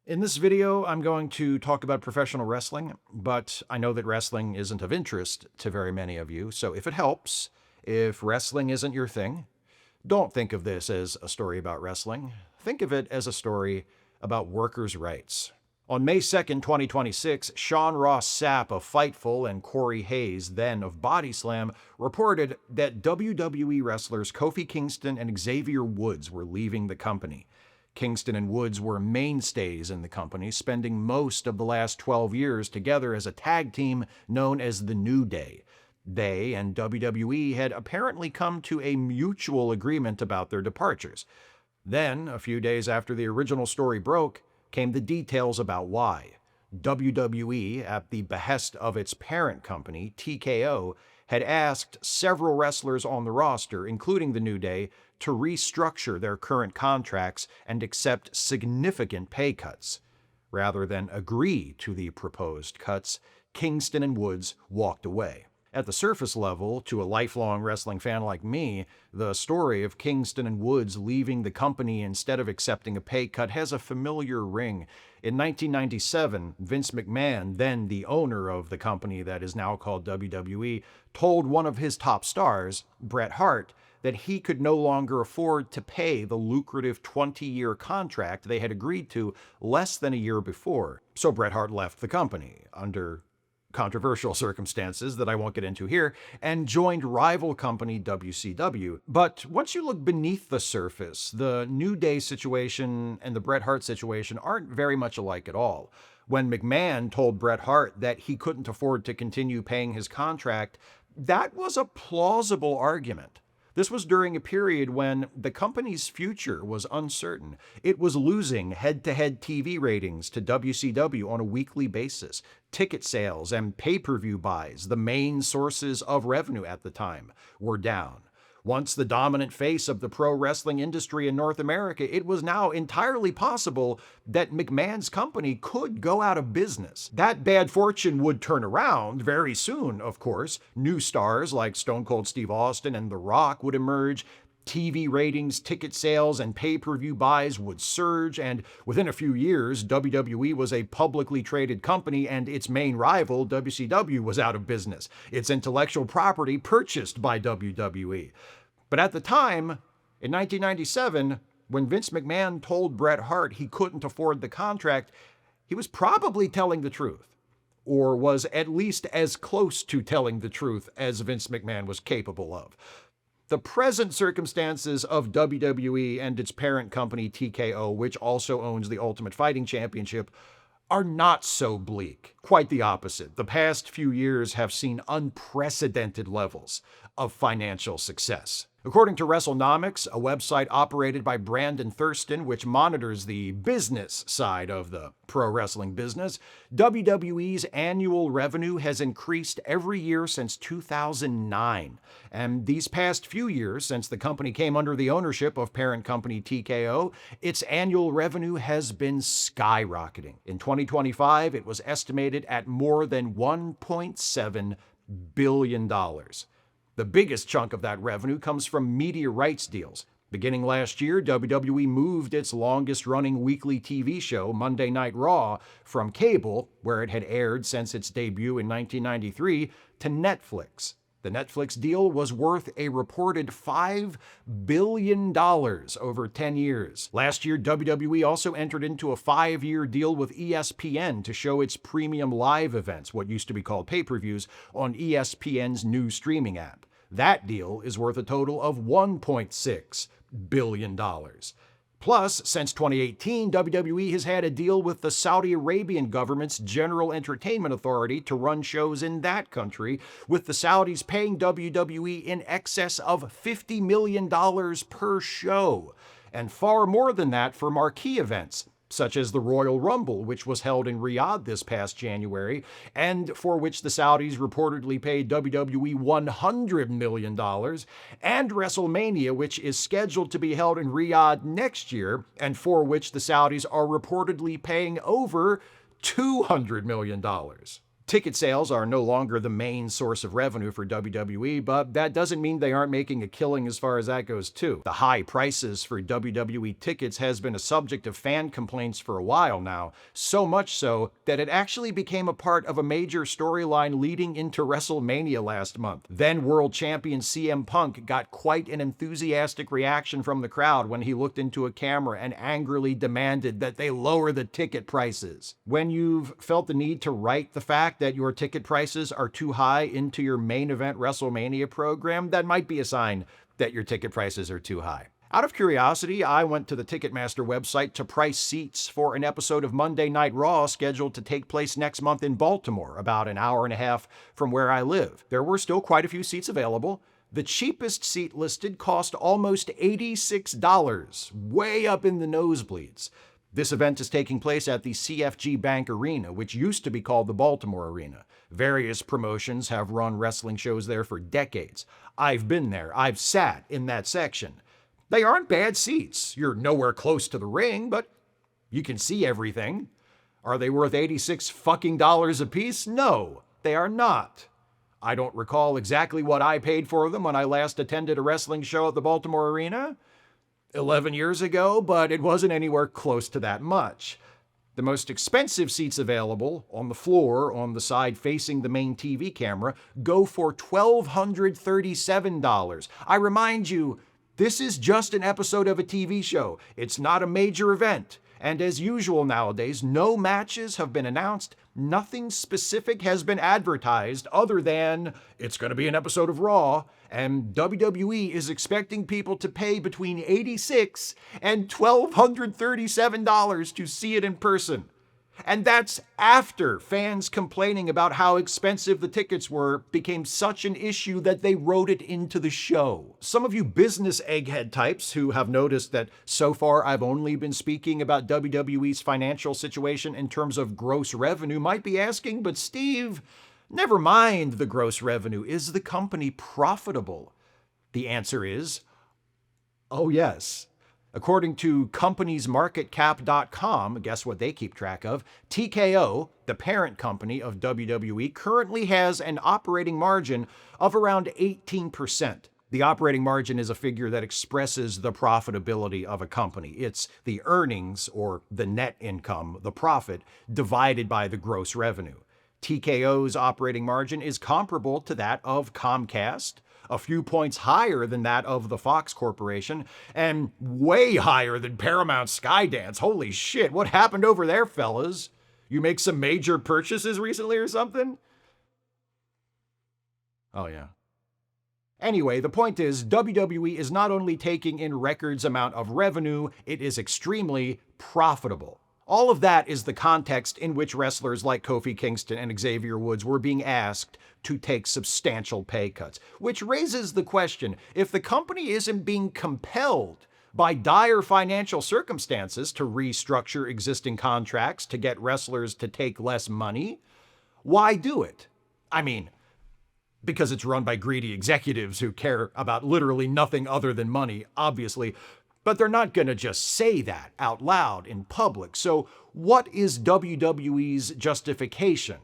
In this video, I'm going to talk about professional wrestling, but I know that wrestling isn't of interest to very many of you, so if it helps, if wrestling isn't your thing, don't think of this as a story about wrestling. Think of it as a story about workers' rights. On May 2nd, 2026, Sean Ross Sapp of Fightful and Corey Hayes, then of Body Slam, reported that WWE wrestlers Kofi Kingston and Xavier Woods were leaving the company. Kingston and Woods were mainstays in the company, spending most of the last 12 years together as a tag team known as the New Day. They and WWE had apparently come to a mutual agreement about their departures. Then, a few days after the original story broke, came the details about why. WWE, at the behest of its parent company, TKO, had asked several wrestlers on the roster, including the New Day, to restructure their current contracts and accept significant pay cuts. Rather than agree to the proposed cuts, Kingston and Woods walked away. At the surface level, to a lifelong wrestling fan like me, the story of Kingston and Woods leaving the company instead of accepting a pay cut has a familiar ring. In 1997, Vince McMahon, then the owner of the company that is now called WWE, told one of his top stars, Bret Hart, that he could no longer afford to pay the lucrative 20-year contract they had agreed to less than a year before. So Bret Hart left the company, under controversial circumstances that I won't get into here, and joined rival company WCW. But once you look beneath the surface, the New Day situation and the Bret Hart situation aren't very much alike at all. When McMahon told Bret Hart that he couldn't afford to continue paying his contract, that was a plausible argument. This was during a period when the company's future was uncertain. It was losing head-to-head TV ratings to WCW on a weekly basis. Ticket sales and pay-per-view buys, the main sources of revenue at the time, were down. Once the dominant face of the pro wrestling industry in North America, it was now entirely possible that McMahon's company could go out of business. That bad fortune would turn around very soon, of course. New stars like Stone Cold Steve Austin and The Rock would emerge. TV ratings, ticket sales, and pay-per-view buys would surge, and within a few years, WWE was a publicly traded company, and its main rival, WCW, was out of business, its intellectual property purchased by WWE. But at the time, in 1997, when Vince McMahon told Bret Hart he couldn't afford the contract, he was probably telling the truth, or was at least as close to telling the truth as Vince McMahon was capable of. The present circumstances of WWE and its parent company TKO, which also owns the Ultimate Fighting Championship, are not so bleak. Quite the opposite. The past few years have seen unprecedented levels of financial success. According to WrestleNomics, a website operated by Brandon Thurston, which monitors the business side of the pro wrestling business, WWE's annual revenue has increased every year since 2009. And these past few years, since the company came under the ownership of parent company TKO, its annual revenue has been skyrocketing. In 2025, it was estimated at more than $1.7 billion. The biggest chunk of that revenue comes from media rights deals. Beginning last year, WWE moved its longest-running weekly TV show, Monday Night Raw, from cable, where it had aired since its debut in 1993, to Netflix. The Netflix deal was worth a reported $5 billion over 10 years. Last year, WWE also entered into a 5-year deal with ESPN to show its premium live events, what used to be called pay-per-views, on ESPN's new streaming app. That deal is worth a total of $1.6 billion. Plus, since 2018, WWE has had a deal with the Saudi Arabian government's General Entertainment Authority to run shows in that country, with the Saudis paying WWE in excess of $50 million per show, and far more than that for marquee events, such as the Royal Rumble, which was held in Riyadh this past January, and for which the Saudis reportedly paid WWE $100 million, and WrestleMania, which is scheduled to be held in Riyadh next year, and for which the Saudis are reportedly paying over $200 million. Ticket sales are no longer the main source of revenue for WWE, but that doesn't mean they aren't making a killing as far as that goes too. The high prices for WWE tickets has been a subject of fan complaints for a while now, so much so that it actually became a part of a major storyline leading into WrestleMania last month. Then world champion CM Punk got quite an enthusiastic reaction from the crowd when he looked into a camera and angrily demanded that they lower the ticket prices. When you've felt the need to write the fact that your ticket prices are too high into your main event WrestleMania program, that might be a sign that your ticket prices are too high. Out of curiosity, I went to the Ticketmaster website to price seats for an episode of Monday Night Raw scheduled to take place next month in Baltimore, about an hour and a half from where I live. There were still quite a few seats available. The cheapest seat listed cost almost $86, way up in the nosebleeds. This event is taking place at the CFG Bank Arena, which used to be called the Baltimore Arena. Various promotions have run wrestling shows there for decades. I've been there. I've sat in that section. They aren't bad seats. You're nowhere close to the ring, but you can see everything. Are they worth $86 fucking dollars a piece? No, they are not. I don't recall exactly what I paid for them when I last attended a wrestling show at the Baltimore Arena. 11 years ago, but it wasn't anywhere close to that much. The most expensive seats available, on the floor, on the side facing the main TV camera, go for $1,237. I remind you, this is just an episode of a TV show. It's not a major event. And as usual nowadays, no matches have been announced. Nothing specific has been advertised other than it's going to be an episode of Raw, and WWE is expecting people to pay between $86 and $1,237 to see it in person. And that's after fans complaining about how expensive the tickets were became such an issue that they wrote it into the show. Some of you business egghead types who have noticed that so far I've only been speaking about WWE's financial situation in terms of gross revenue might be asking, but Steve, never mind the gross revenue. Is the company profitable? The answer is, oh yes. According to companiesmarketcap.com, guess what they keep track of? TKO, the parent company of WWE, currently has an operating margin of around 18%. The operating margin is a figure that expresses the profitability of a company. It's the earnings, or the net income, the profit, divided by the gross revenue. TKO's operating margin is comparable to that of Comcast, a few points higher than that of the Fox Corporation, and way higher than Paramount Skydance. Holy shit, what happened over there, fellas? You make some major purchases recently or something? Oh yeah. Anyway, the point is, WWE is not only taking in records amount of revenue, it is extremely profitable. All of that is the context in which wrestlers like Kofi Kingston and Xavier Woods were being asked to take substantial pay cuts. Which raises the question, if the company isn't being compelled by dire financial circumstances to restructure existing contracts to get wrestlers to take less money, why do it? I mean, because it's run by greedy executives who care about literally nothing other than money, obviously. But they're not going to just say that out loud in public. So what is WWE's justification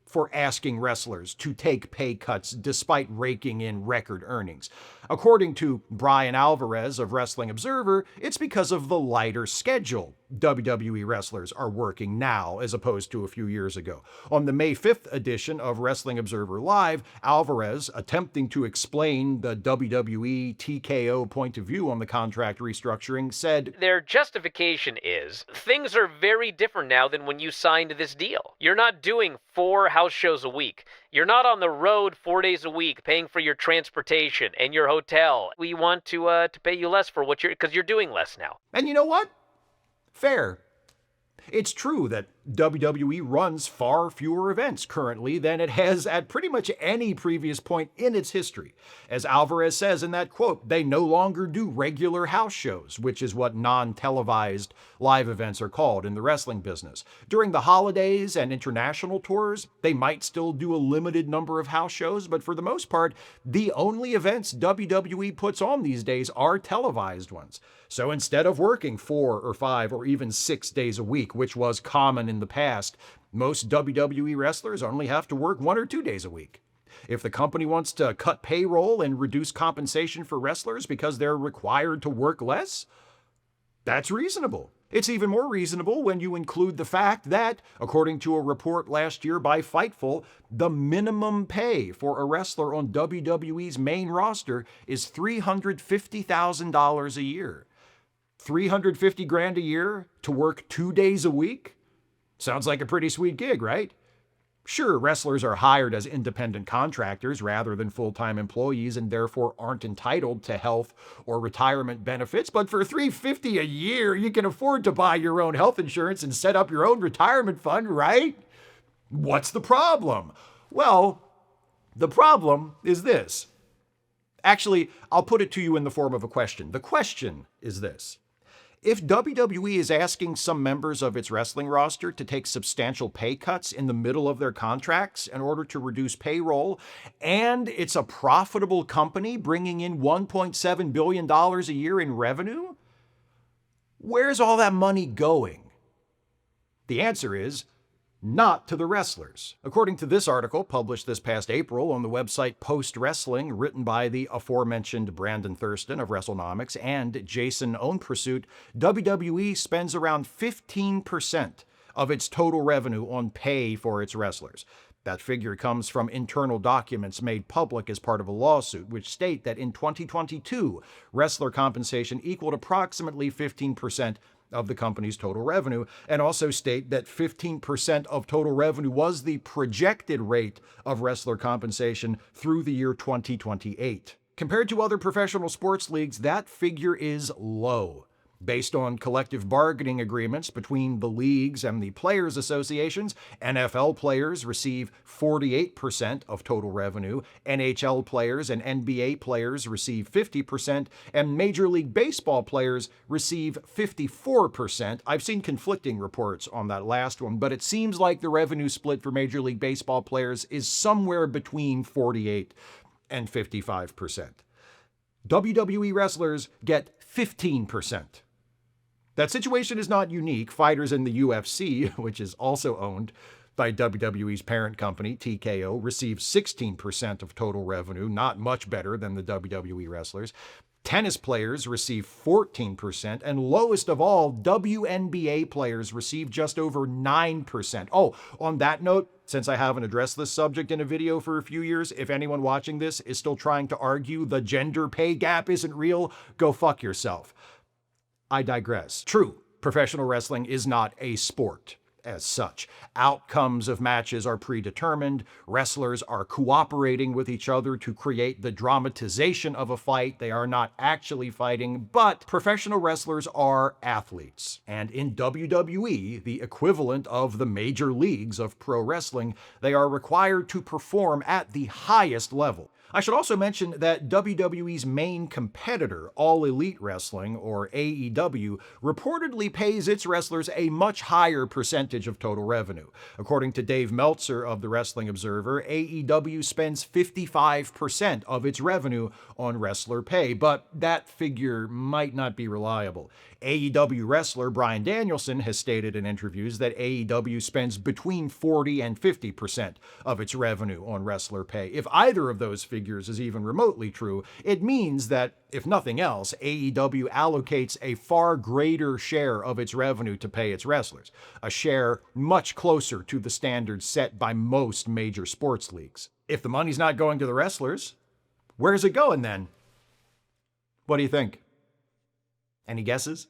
for asking wrestlers to take pay cuts despite raking in record earnings? According to Brian Alvarez of Wrestling Observer, it's because of the lighter schedule WWE wrestlers are working now as opposed to a few years ago. On the May 5th edition of Wrestling Observer Live, Alvarez, attempting to explain the WWE TKO point of view on the contract restructuring, said, "Their justification is, things are very different now than when you signed this deal. You're not doing 4 house shows a week. You're not on the road 4 days a week paying for your transportation and your hotel. We want to pay you less for what because you're doing less now." And you know what? Fair. It's true that WWE runs far fewer events currently than it has at pretty much any previous point in its history. As Alvarez says in that quote, they no longer do regular house shows, which is what non-televised live events are called in the wrestling business. During the holidays and international tours, they might still do a limited number of house shows, but for the most part, the only events WWE puts on these days are televised ones. So instead of working 4 or 5 or even 6 days a week, which was common in the past, most WWE wrestlers only have to work 1 or 2 days a week. If the company wants to cut payroll and reduce compensation for wrestlers because they're required to work less, that's reasonable. It's even more reasonable when you include the fact that, according to a report last year by Fightful, the minimum pay for a wrestler on WWE's main roster is $350,000 a year. $350,000 a year to work 2 days a week? Sounds like a pretty sweet gig, right? Sure, wrestlers are hired as independent contractors rather than full-time employees and therefore aren't entitled to health or retirement benefits, but for $350 a year, you can afford to buy your own health insurance and set up your own retirement fund, right? What's the problem? Well, the problem is this. Actually, I'll put it to you in the form of a question. The question is this. If WWE is asking some members of its wrestling roster to take substantial pay cuts in the middle of their contracts in order to reduce payroll, and it's a profitable company bringing in $1.7 billion a year in revenue, where's all that money going? The answer is not to the wrestlers. According to this article published this past April on the website Post Wrestling, written by the aforementioned Brandon Thurston of WrestleNomics and Jason Ownpursuit, WWE spends around 15% of its total revenue on pay for its wrestlers. That figure comes from internal documents made public as part of a lawsuit, which state that in 2022, wrestler compensation equaled approximately 15% of the company's total revenue, and also state that 15% of total revenue was the projected rate of wrestler compensation through the year 2028. Compared to other professional sports leagues, that figure is low. Based on collective bargaining agreements between the leagues and the players' associations, NFL players receive 48% of total revenue, NHL players and NBA players receive 50%, and Major League Baseball players receive 54%. I've seen conflicting reports on that last one, but it seems like the revenue split for Major League Baseball players is somewhere between 48 and 55%. WWE wrestlers get 15%. That situation is not unique. Fighters in the UFC, which is also owned by WWE's parent company, TKO, receive 16% of total revenue, not much better than the WWE wrestlers. Tennis players receive 14%, and lowest of all, WNBA players receive just over 9%. Oh, on that note, since I haven't addressed this subject in a video for a few years, if anyone watching this is still trying to argue the gender pay gap isn't real, go fuck yourself. I digress. True, professional wrestling is not a sport as such. Outcomes of matches are predetermined. Wrestlers are cooperating with each other to create the dramatization of a fight. They are not actually fighting, but professional wrestlers are athletes. And in WWE, the equivalent of the major leagues of pro wrestling, they are required to perform at the highest level. I should also mention that WWE's main competitor, All Elite Wrestling, or AEW, reportedly pays its wrestlers a much higher percentage of total revenue. According to Dave Meltzer of the Wrestling Observer, AEW spends 55% of its revenue on wrestler pay, but that figure might not be reliable. AEW wrestler Bryan Danielson has stated in interviews that AEW spends between 40 and 50% of its revenue on wrestler pay. If either of those figures is even remotely true, it means that, if nothing else, AEW allocates a far greater share of its revenue to pay its wrestlers, a share much closer to the standards set by most major sports leagues. If the money's not going to the wrestlers, where's it going then? What do you think? Any guesses?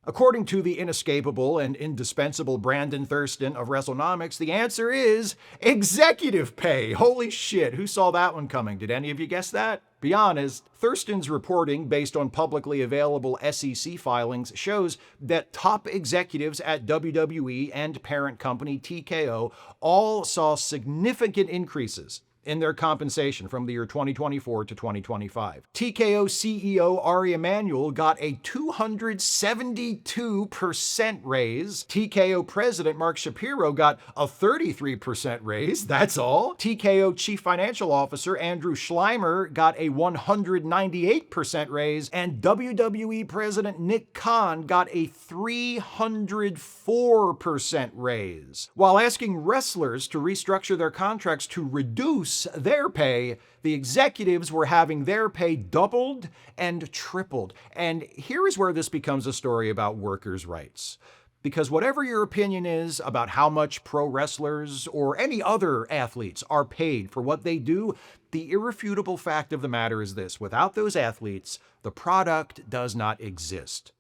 According to the inescapable and indispensable Brandon Thurston of WrestleNomics, the answer is executive pay. Holy shit, who saw that one coming? Did any of you guess that? Be honest, Thurston's reporting, based on publicly available SEC filings, shows that top executives at WWE and parent company TKO all saw significant increases in their compensation from the year 2024 to 2025. TKO CEO Ari Emanuel got a 272% raise. TKO President Mark Shapiro got a 33% raise. That's all. TKO Chief Financial Officer Andrew Schleimer got a 198% raise. And WWE President Nick Khan got a 304% raise. While asking wrestlers to restructure their contracts to reduce their pay, the executives were having their pay doubled and tripled. And here is where this becomes a story about workers' rights. Because whatever your opinion is about how much pro wrestlers or any other athletes are paid for what they do, the irrefutable fact of the matter is this: without those athletes, the product does not exist.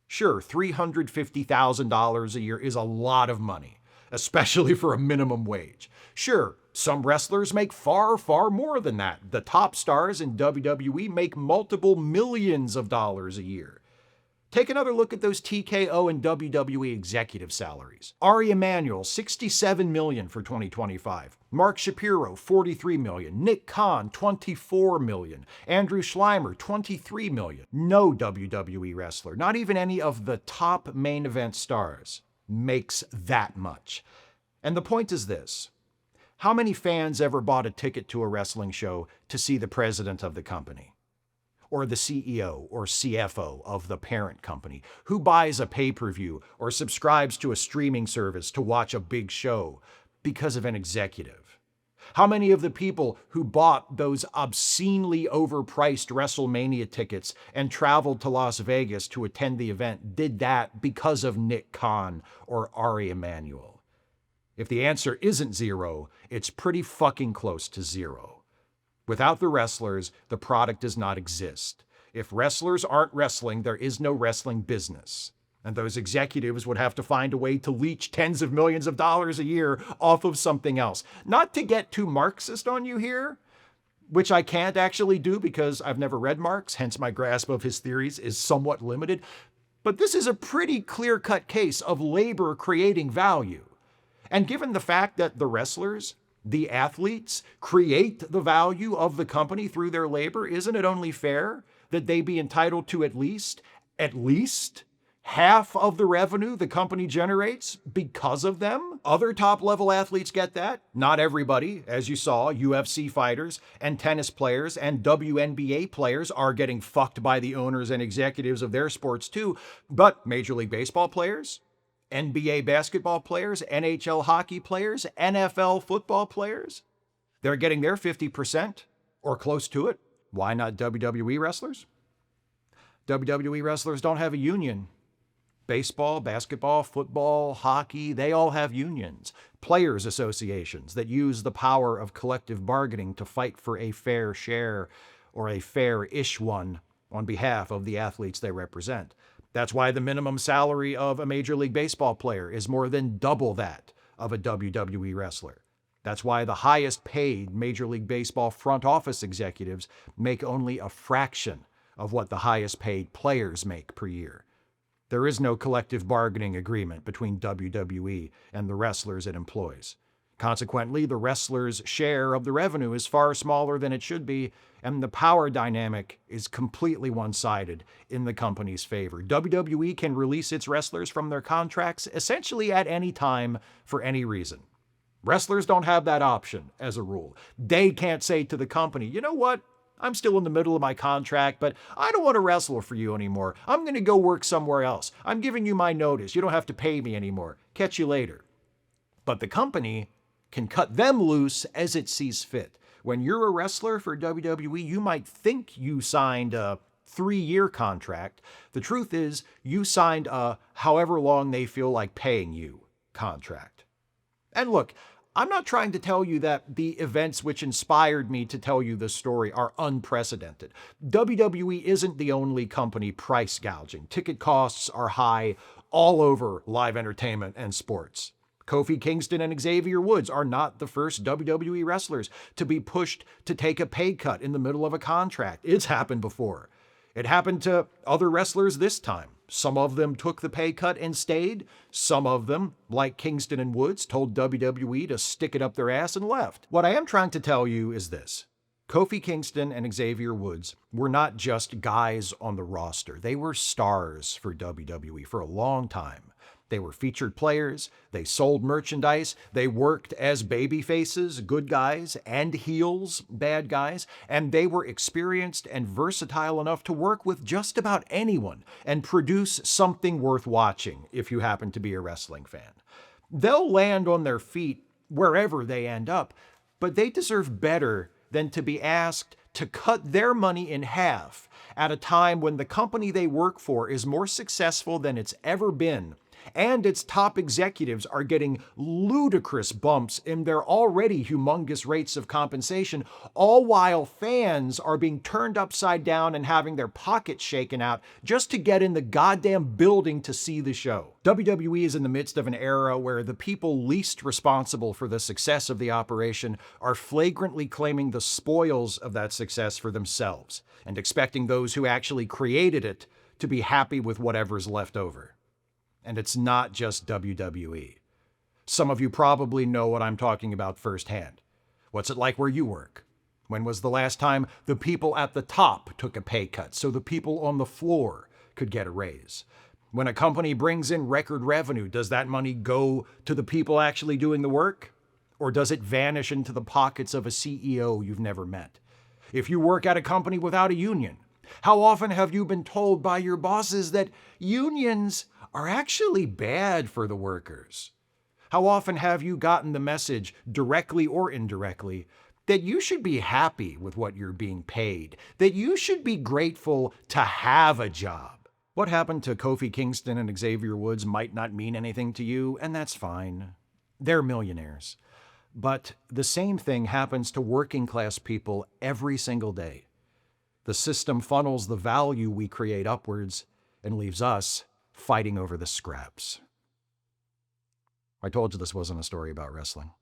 Sure, $350,000 a year is a lot of money, especially for a minimum wage. Sure, some wrestlers make far, far more than that. The top stars in WWE make multiple millions of dollars a year. Take another look at those TKO and WWE executive salaries. Ari Emanuel, $67 million for 2025. Mark Shapiro, $43 million. Nick Khan, $24 million. Andrew Schleimer, $23 million. No WWE wrestler, not even any of the top main event stars, makes that much. And the point is this: how many fans ever bought a ticket to a wrestling show to see the president of the company? Or the CEO or CFO of the parent company? Who buys a pay-per-view or subscribes to a streaming service to watch a big show because of an executive? How many of the people who bought those obscenely overpriced WrestleMania tickets and traveled to Las Vegas to attend the event did that because of Nick Khan or Ari Emanuel? If the answer isn't zero, it's pretty fucking close to zero. Without the wrestlers, the product does not exist. If wrestlers aren't wrestling, there is no wrestling business. And those executives would have to find a way to leech tens of millions of dollars a year off of something else. Not to get too Marxist on you here, which I can't actually do because I've never read Marx, hence my grasp of his theories is somewhat limited. But this is a pretty clear-cut case of labor creating value. And given the fact that the wrestlers, the athletes, create the value of the company through their labor, isn't it only fair that they be entitled to at least half of the revenue the company generates because of them? Other top-level athletes get that. Not everybody. As you saw, UFC fighters and tennis players and WNBA players are getting fucked by the owners and executives of their sports too. But Major League Baseball players, NBA basketball players, NHL hockey players, NFL football players, they're getting their 50% or close to it. Why not WWE wrestlers? WWE wrestlers don't have a union. Baseball, basketball, football, hockey, they all have unions. Players' associations that use the power of collective bargaining to fight for a fair share or a fair-ish one on behalf of the athletes they represent. That's why the minimum salary of a Major League Baseball player is more than double that of a WWE wrestler. That's why the highest paid Major League Baseball front office executives make only a fraction of what the highest paid players make per year. There is no collective bargaining agreement between WWE and the wrestlers it employs. Consequently, the wrestlers' share of the revenue is far smaller than it should be, and the power dynamic is completely one-sided in the company's favor. WWE can release its wrestlers from their contracts essentially at any time for any reason. Wrestlers don't have that option as a rule. They can't say to the company, you know what? I'm still in the middle of my contract, but I don't want to wrestle for you anymore. I'm going to go work somewhere else. I'm giving you my notice. You don't have to pay me anymore. Catch you later. But the company can cut them loose as it sees fit. When you're a wrestler for WWE, you might think you signed a 3-year contract. The truth is, you signed a however long they feel like paying you contract. And look, I'm not trying to tell you that the events which inspired me to tell you this story are unprecedented. WWE isn't the only company price gouging. Ticket costs are high all over live entertainment and sports. Kofi Kingston and Xavier Woods are not the first WWE wrestlers to be pushed to take a pay cut in the middle of a contract. It's happened before. It happened to other wrestlers this time. Some of them took the pay cut and stayed. Some of them, like Kingston and Woods, told WWE to stick it up their ass and left. What I am trying to tell you is this. Kofi Kingston and Xavier Woods were not just guys on the roster. They were stars for WWE for a long time. They were featured players, they sold merchandise, they worked as baby faces, good guys, and heels, bad guys, and they were experienced and versatile enough to work with just about anyone and produce something worth watching if you happen to be a wrestling fan. They'll land on their feet wherever they end up, but they deserve better than to be asked to cut their money in half at a time when the company they work for is more successful than it's ever been, and its top executives are getting ludicrous bumps in their already humongous rates of compensation, all while fans are being turned upside down and having their pockets shaken out just to get in the goddamn building to see the show. WWE is in the midst of an era where the people least responsible for the success of the operation are flagrantly claiming the spoils of that success for themselves and expecting those who actually created it to be happy with whatever's left over. And it's not just WWE. Some of you probably know what I'm talking about firsthand. What's it like where you work? When was the last time the people at the top took a pay cut so the people on the floor could get a raise? When a company brings in record revenue, does that money go to the people actually doing the work? Or does it vanish into the pockets of a CEO you've never met? If you work at a company without a union, how often have you been told by your bosses that unions are actually bad for the workers? How often have you gotten the message, directly or indirectly, that you should be happy with what you're being paid, that you should be grateful to have a job? What happened to Kofi Kingston and Xavier Woods might not mean anything to you, and that's fine. They're millionaires. But the same thing happens to working class people every single day. The system funnels the value we create upwards and leaves us fighting over the scraps. I told you this wasn't a story about wrestling.